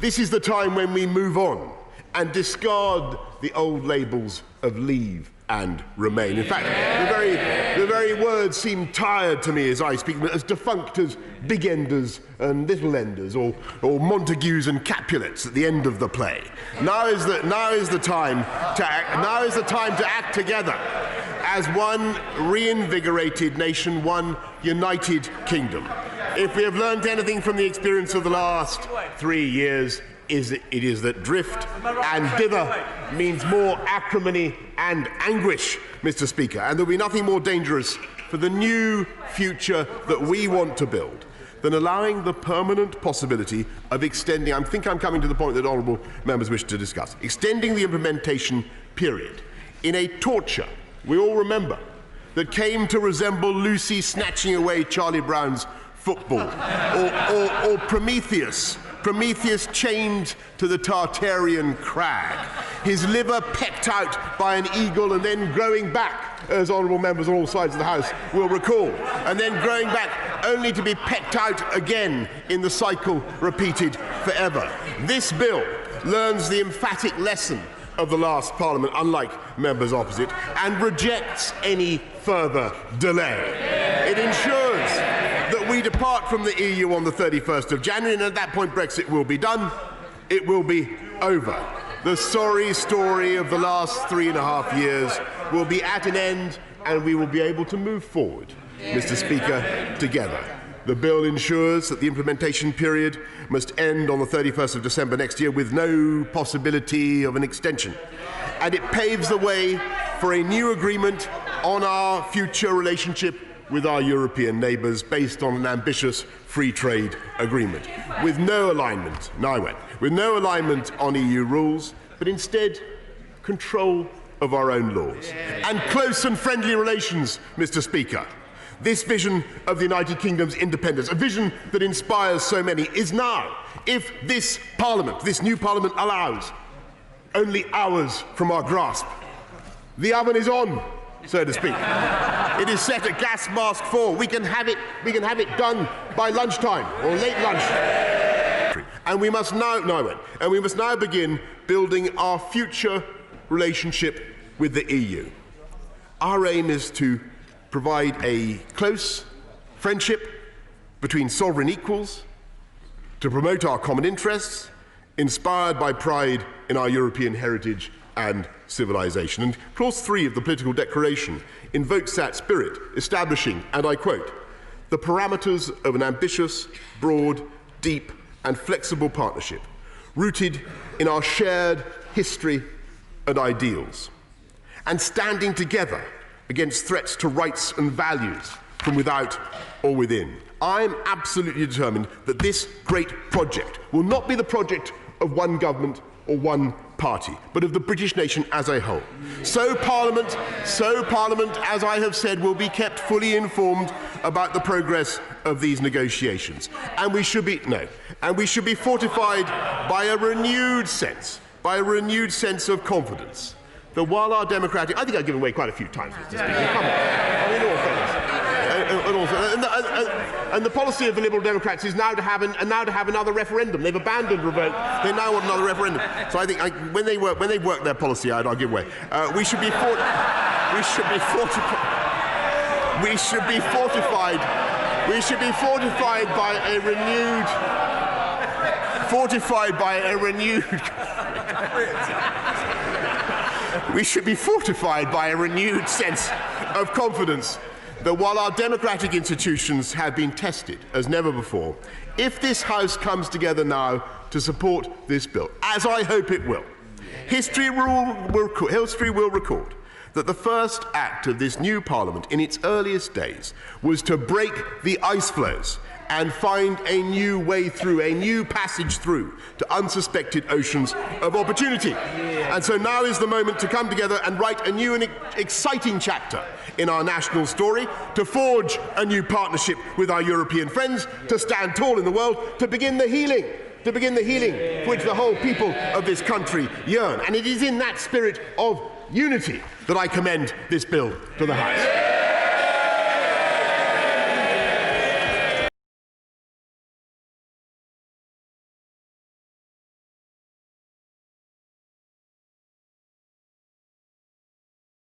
This is the time when we move on and discard the old labels of leave and remain. In fact, the very words seem tired to me as I speak, as defunct as big enders and little enders, or Montagues and Capulets at the end of the play. Now is the time to act together as one reinvigorated nation, one united kingdom. If we have learned anything from the experience of the last 3 years, it is that drift and dither means more acrimony and anguish, Mr. Speaker, and there will be nothing more dangerous for the new future that we want to build than allowing the permanent possibility of extending, I think I'm coming to the point that honourable members wish to discuss, extending the implementation period in a torture we all remember that came to resemble Lucy snatching away Charlie Brown's football, or Prometheus chained to the Tartarian crag, his liver pecked out by an eagle and then growing back, as honourable members on all sides of the House will recall, and then growing back only to be pecked out again in the cycle repeated forever. This bill learns the emphatic lesson of the last Parliament, unlike members opposite, and rejects any further delay. It ensures that we depart from the EU on the 31st of January, and at that point Brexit will be done. It will be over. The sorry story of the last 3.5 years will be at an end, and we will be able to move forward, Mr. Speaker, together. The bill ensures that the implementation period must end on the 31st of December next year with no possibility of an extension. And it paves the way for a new agreement on our future relationship with our European neighbours based on an ambitious free trade agreement, with no alignment, with no alignment on EU rules, but instead control of our own laws. And close and friendly relations, Mr. Speaker. This vision of the United Kingdom's independence, a vision that inspires so many, is now, if this Parliament, this new Parliament allows, only hours from our grasp. The oven is on, so to speak. It is set at gas mask 4. We can have it done by lunchtime or late lunch. And we must now begin building our future relationship with the EU. Our aim is to provide a close friendship between sovereign equals, to promote our common interests, inspired by pride in our European heritage and civilization. And Clause 3 of the Political Declaration invokes that spirit, establishing, and I quote, the parameters of an ambitious, broad, deep and flexible partnership, rooted in our shared history and ideals, and standing together against threats to rights and values from without or within. I am absolutely determined that this great project will not be the project of one government or one party, but of the British nation as a whole. So Parliament, as I have said, will be kept fully informed about the progress of these negotiations. And we should be fortified by a renewed sense of confidence that while our democratic, I think I've given away quite a few times, Mr. Speaker. Come on. In all fairness. And the policy of the Liberal Democrats is now to have another referendum. They've abandoned revoke. They now want another referendum. So I think when they work their policy out, I'll give way. We should be fortified by a renewed sense of confidence that while our democratic institutions have been tested as never before, if this House comes together now to support this bill, as I hope it will, history will record that the first act of this new Parliament in its earliest days was to break the ice floes and find a new way through, a new passage through to unsuspected oceans of opportunity. And so now is the moment to come together and write a new and exciting chapter in our national story, to forge a new partnership with our European friends, to stand tall in the world, to begin the healing for which the whole people of this country yearn. And it is in that spirit of unity that I commend this bill to the House.